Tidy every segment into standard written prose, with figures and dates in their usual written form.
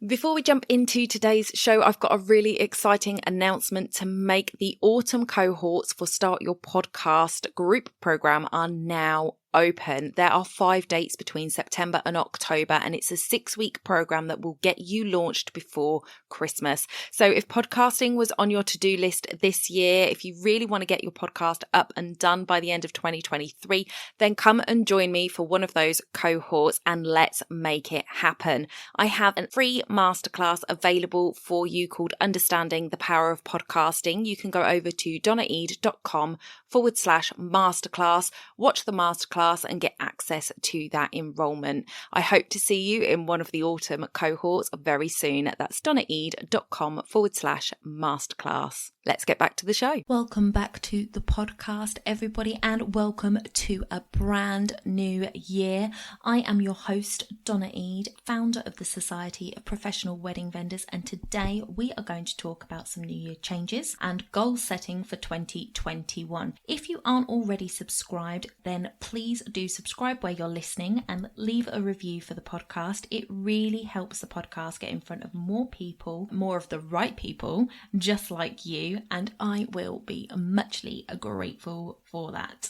Before we jump into today's show, I've got a really exciting announcement to make. The autumn cohorts for Start Your Podcast group program are now open. There are 5 dates between September and October, and it's a 6-week program that will get you launched before Christmas. So if podcasting was on your to-do list this year, if you really want to get your podcast up and done by the end of 2023, then come and join me for one of those cohorts and let's make it happen. I have a free masterclass available for you called Understanding the Power of Podcasting. You can go over to donnaeade.com/masterclass, watch the masterclass and get access to that enrollment. I hope to see you in one of the autumn cohorts very soon. That's donnaeade.com/masterclass. Let's get back to the show. Welcome back to the podcast, everybody, and welcome to a brand new year. I am your host, Donna Eade, founder of the Society of Professional Wedding Vendors, and today we are going to talk about some New Year changes and goal setting for 2021. If you aren't already subscribed, then please do subscribe where you're listening and leave a review for the podcast. It really helps the podcast get in front of more people, more of the right people, just like you, and I will be muchly grateful for that.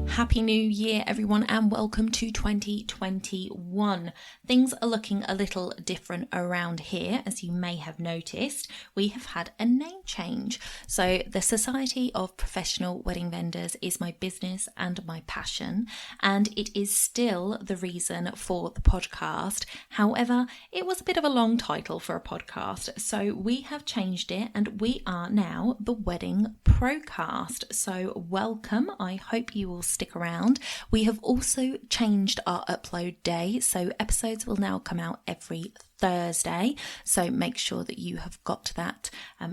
Happy New Year, everyone, and welcome to 2021. Things are looking a little different around here, as you may have noticed. We have had a name change. So the Society of Professional Wedding Vendors is my business and my passion, and it is still the reason for the podcast. However, it was a bit of a long title for a podcast, so we have changed it and we are now the Wedding Procast. So welcome. I hope you will stick around. We have also changed our upload day, so episodes will now come out every Thursday, so make sure that you have got that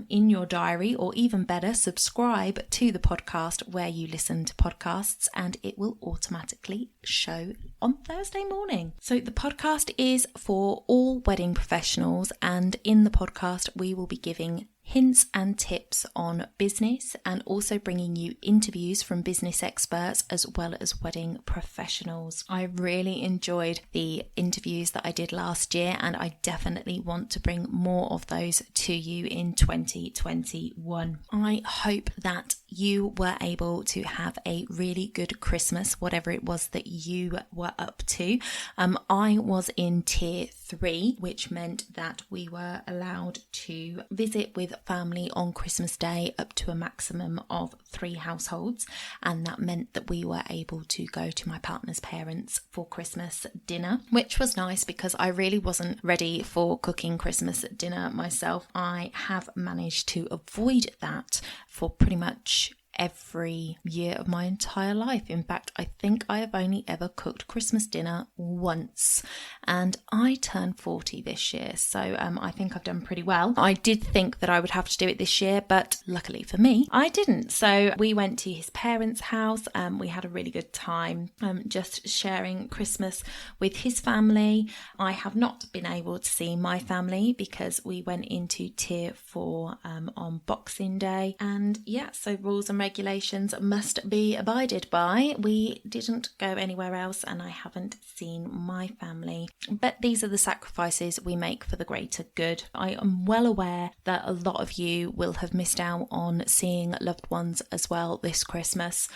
in your diary, or even better, subscribe to the podcast where you listen to podcasts and it will automatically show on Thursday morning. So the podcast is for all wedding professionals, and in the podcast we will be giving hints and tips on business and also bringing you interviews from business experts as well as wedding professionals. I really enjoyed the interviews that I did last year, and I definitely want to bring more of those to you in 2021. I hope that you were able to have a really good Christmas, whatever it was that you were up to. I was in tier 3, which meant that we were allowed to visit with family on Christmas Day up to a maximum of 3 households, and that meant that we were able to go to my partner's parents for Christmas dinner, which was nice because I really wasn't ready for cooking Christmas dinner myself. I have managed to avoid that for pretty much every year of my entire life. In fact, I think I have only ever cooked Christmas dinner once, and I turned 40 this year, so I think I've done pretty well. I did think that I would have to do it this year, but luckily for me, I didn't. So we went to his parents' house, we had a really good time just sharing Christmas with his family. I have not been able to see my family because we went into tier 4 on Boxing Day, and yeah, so rules and regulations must be abided by. We didn't go anywhere else, and I haven't seen my family. But these are the sacrifices we make for the greater good. I am well aware that a lot of you will have missed out on seeing loved ones as well this Christmas,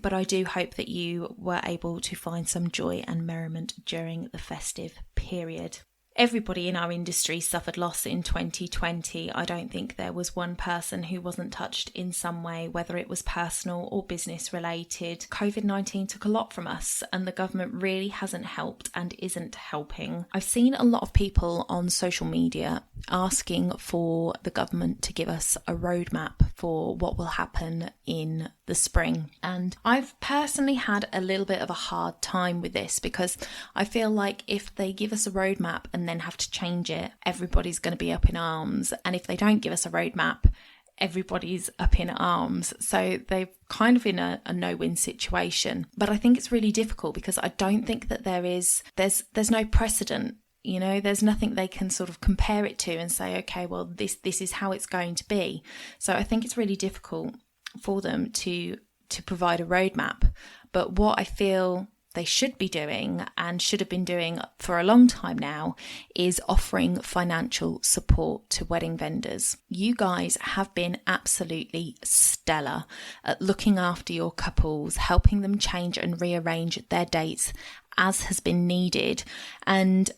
but I do hope that you were able to find some joy and merriment during the festive period. Everybody in our industry suffered loss in 2020. I don't think there was one person who wasn't touched in some way, whether it was personal or business related. COVID-19 took a lot from us, and the government really hasn't helped and isn't helping. I've seen a lot of people on social media asking for the government to give us a roadmap for what will happen in the spring. And I've personally had a little bit of a hard time with this, because I feel like if they give us a roadmap and then have to change it, everybody's going to be up in arms. And if they don't give us a roadmap, everybody's up in arms. So they're kind of in a no-win situation. But I think it's really difficult because I don't think that there's no precedent There's nothing they can sort of compare it to and say, okay, well, this is how it's going to be. So I think it's really difficult for them to provide a roadmap. But what I feel they should be doing and should have been doing for a long time now is offering financial support to wedding vendors. You guys have been absolutely stellar at looking after your couples, helping them change and rearrange their dates as has been needed. And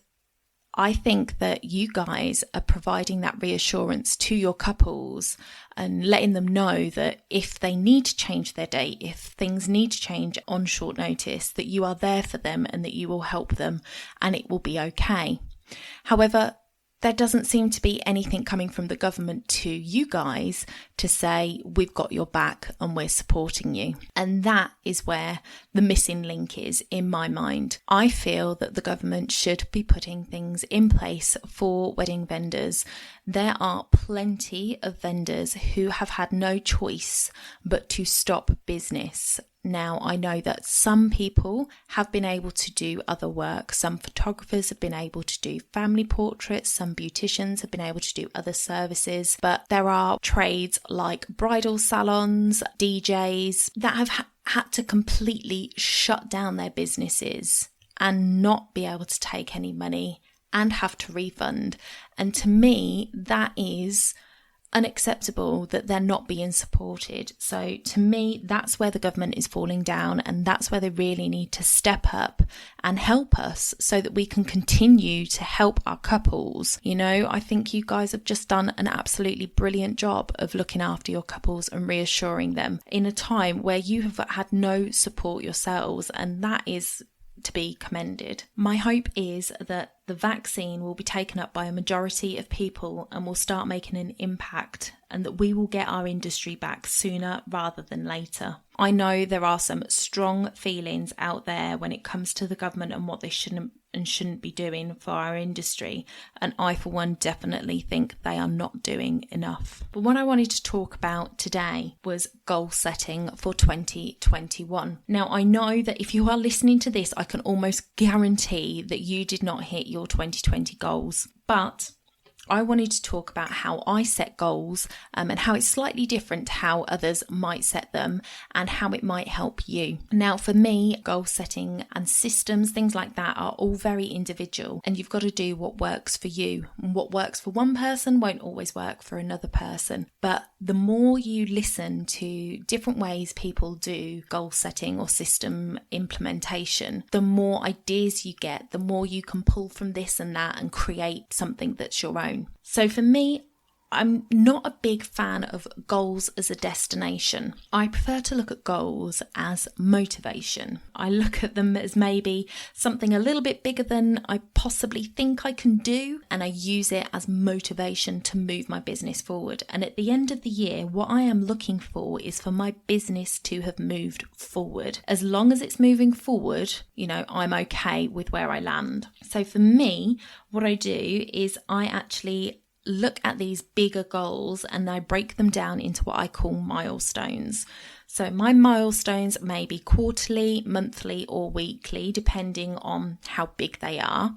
I think that you guys are providing that reassurance to your couples and letting them know that if they need to change their date, if things need to change on short notice, that you are there for them and that you will help them and it will be okay. However, there doesn't seem to be anything coming from the government to you guys to say, we've got your back and we're supporting you. And that is where the missing link is in my mind. I feel that the government should be putting things in place for wedding vendors. There are plenty of vendors who have had no choice but to stop business. Now, I know that some people have been able to do other work. Some photographers have been able to do family portraits. Some beauticians have been able to do other services. But there are trades like bridal salons, DJs that have had to completely shut down their businesses and not be able to take any money and have to refund. And to me, that is unacceptable that they're not being supported. So to me, that's where the government is falling down, and that's where they really need to step up and help us so that we can continue to help our couples. I think you guys have just done an absolutely brilliant job of looking after your couples and reassuring them in a time where you have had no support yourselves, and that is to be commended. My hope is that the vaccine will be taken up by a majority of people and will start making an impact, and that we will get our industry back sooner rather than later. I know there are some strong feelings out there when it comes to the government and what they shouldn't be doing for our industry, and I for one definitely think they are not doing enough. But what I wanted to talk about today was goal setting for 2021. Now, I know that if you are listening to this, I can almost guarantee that you did not hit your 2020 goals, but I wanted to talk about how I set goals and how it's slightly different to how others might set them and how it might help you. Now, for me, goal setting and systems, things like that are all very individual, and you've got to do what works for you. And what works for one person won't always work for another person. But the more you listen to different ways people do goal setting or system implementation, the more ideas you get, the more you can pull from this and that and create something that's your own. So for me, I'm not a big fan of goals as a destination. I prefer to look at goals as motivation. I look at them as maybe something a little bit bigger than I possibly think I can do, and I use it as motivation to move my business forward. And at the end of the year, what I am looking for is for my business to have moved forward. As long as it's moving forward, I'm okay with where I land. So for me, what I do is I actually look at these bigger goals and I break them down into what I call milestones. So my milestones may be quarterly, monthly, or weekly, depending on how big they are.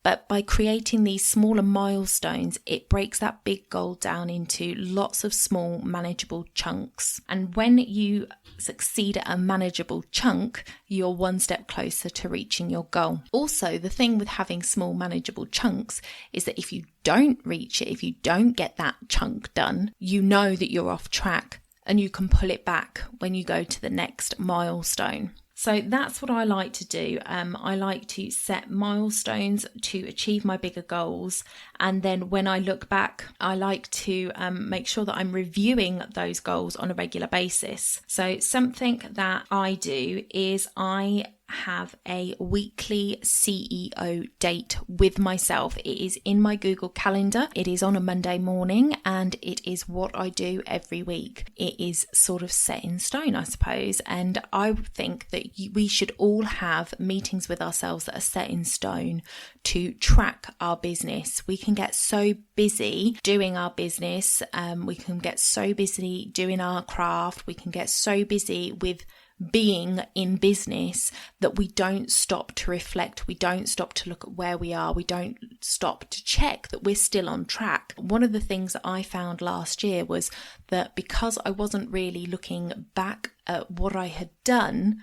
But by creating these smaller milestones, it breaks that big goal down into lots of small, manageable chunks. And when you succeed at a manageable chunk, you're one step closer to reaching your goal. Also, the thing with having small, manageable chunks is that if you don't reach it, if you don't get that chunk done, you know that you're off track and you can pull it back when you go to the next milestone. So that's what I like to do. I like to set milestones to achieve my bigger goals. And then when I look back, I like to make sure that I'm reviewing those goals on a regular basis. So something that I do is I have a weekly CEO date with myself. It is in my Google Calendar. It is on a Monday morning and it is what I do every week. It is sort of set in stone, I suppose. And I think that we should all have meetings with ourselves that are set in stone to track our business. We can get so busy doing our business. We can get so busy doing our craft. We can get so busy with being in business that we don't stop to reflect, we don't stop to look at where we are, we don't stop to check that we're still on track. One of the things that I found last year was that because I wasn't really looking back at what I had done,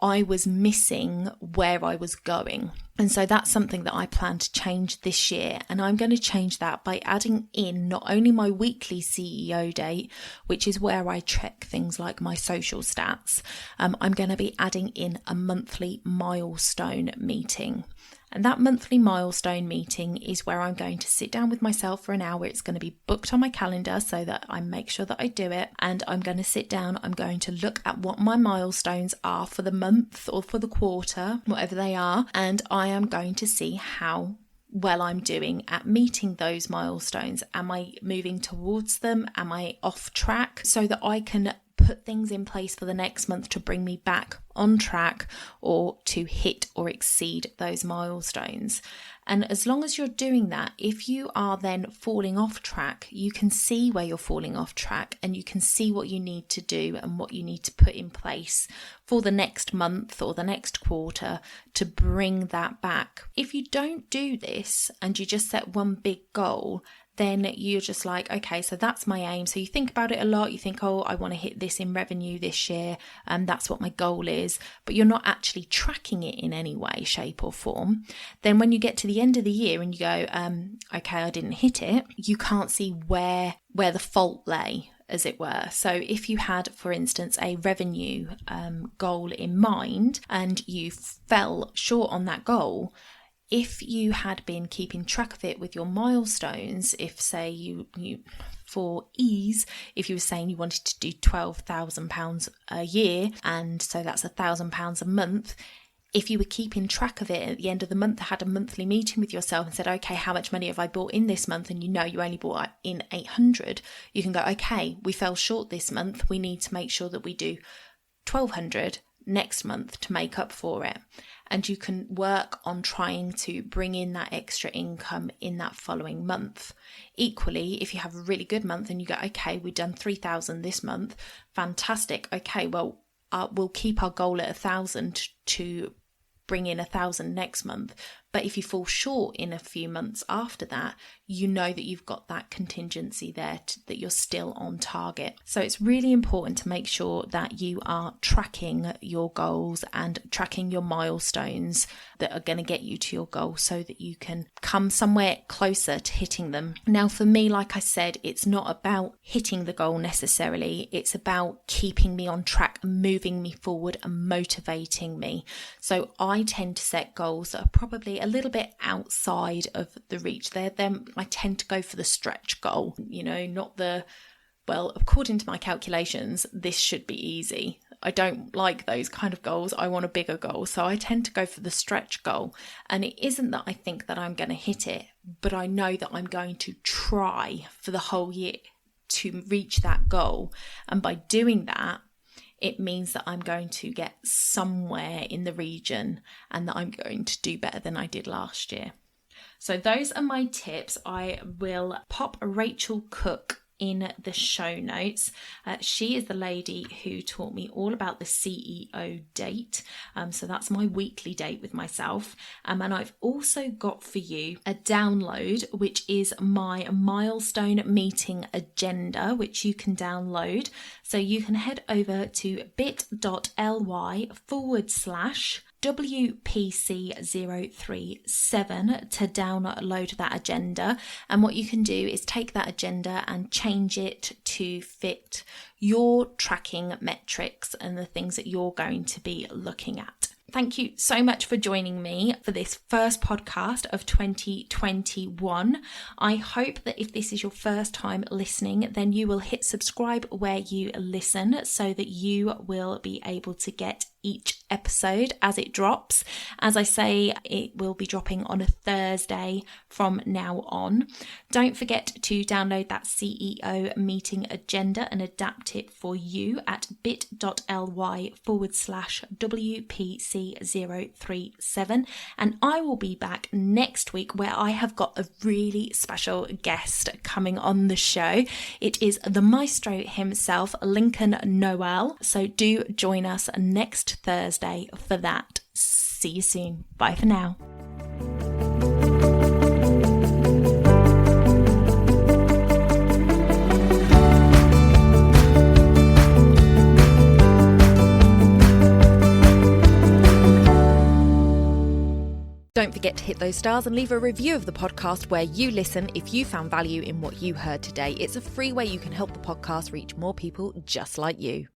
I was missing where I was going. And so that's something that I plan to change this year. And I'm going to change that by adding in not only my weekly CEO date, which is where I check things like my social stats. I'm going to be adding in a monthly milestone meeting. And that monthly milestone meeting is where I'm going to sit down with myself for an hour. It's going to be booked on my calendar so that I make sure that I do it. And I'm going to sit down, I'm going to look at what my milestones are for the month or for the quarter, whatever they are. And I am going to see how well I'm doing at meeting those milestones. Am I moving towards them? Am I off track? So that I can put things in place for the next month to bring me back on track or to hit or exceed those milestones. And as long as you're doing that, if you are then falling off track, you can see where you're falling off track and you can see what you need to do and what you need to put in place for the next month or the next quarter to bring that back. If you don't do this and you just set one big goal, then you're just like, okay, so that's my aim. So you think about it a lot. You think, oh, I want to hit this in revenue this year. And that's what my goal is. But you're not actually tracking it in any way, shape or form. Then when you get to the end of the year and you go, okay, I didn't hit it, you can't see where the fault lay, as it were. So if you had, for instance, a revenue goal in mind and you fell short on that goal, if you had been keeping track of it with your milestones, if say you for ease, if you were saying you wanted to do £12,000 a year, and so that's £1,000 a month, if you were keeping track of it at the end of the month, had a monthly meeting with yourself and said, okay, how much money have I brought in this month? And you know you only brought in 800, you can go, okay, we fell short this month. We need to make sure that we do 1,200 next month to make up for it. And you can work on trying to bring in that extra income in that following month. Equally, if you have a really good month and you go, okay, we've done 3,000 this month, fantastic. Okay, well, we'll keep our goal at 1,000 to bring in 1,000 next month. But if you fall short in a few months after that, you know that you've got that contingency there, that you're still on target. So it's really important to make sure that you are tracking your goals and tracking your milestones that are going to get you to your goal so that you can come somewhere closer to hitting them. Now, for me, like I said, it's not about hitting the goal necessarily. It's about keeping me on track and moving me forward and motivating me. So I tend to set goals that are probably a little bit outside of the reach. I tend to go for the stretch goal, not according to my calculations, this should be easy. I don't like those kind of goals. I want a bigger goal. So I tend to go for the stretch goal. And it isn't that I think that I'm going to hit it, but I know that I'm going to try for the whole year to reach that goal. And by doing that, it means that I'm going to get somewhere in the region and that I'm going to do better than I did last year. So those are my tips. I will pop Rachel Cook in the show notes. She is the lady who taught me all about the CEO date. So that's my weekly date with myself. And I've also got for you a download, which is my milestone meeting agenda, which you can download. So you can head over to bit.ly/WPC037 to download that agenda. And what you can do is take that agenda and change it to fit your tracking metrics and the things that you're going to be looking at. Thank you so much for joining me for this first podcast of 2021. I hope that if this is your first time listening, then you will hit subscribe where you listen so that you will be able to get each episode as it drops. As I say, it will be dropping on a Thursday from now on. Don't forget to download that CEO meeting agenda and adapt it for you at bit.ly/WPC037. And I will be back next week where I have got a really special guest coming on the show. It is the maestro himself, Lincoln Noel. So do join us next Thursday for that. See you soon. Bye for now. Don't forget to hit those stars and leave a review of the podcast where you listen if you found value in what you heard today. It's a free way you can help the podcast reach more people just like you.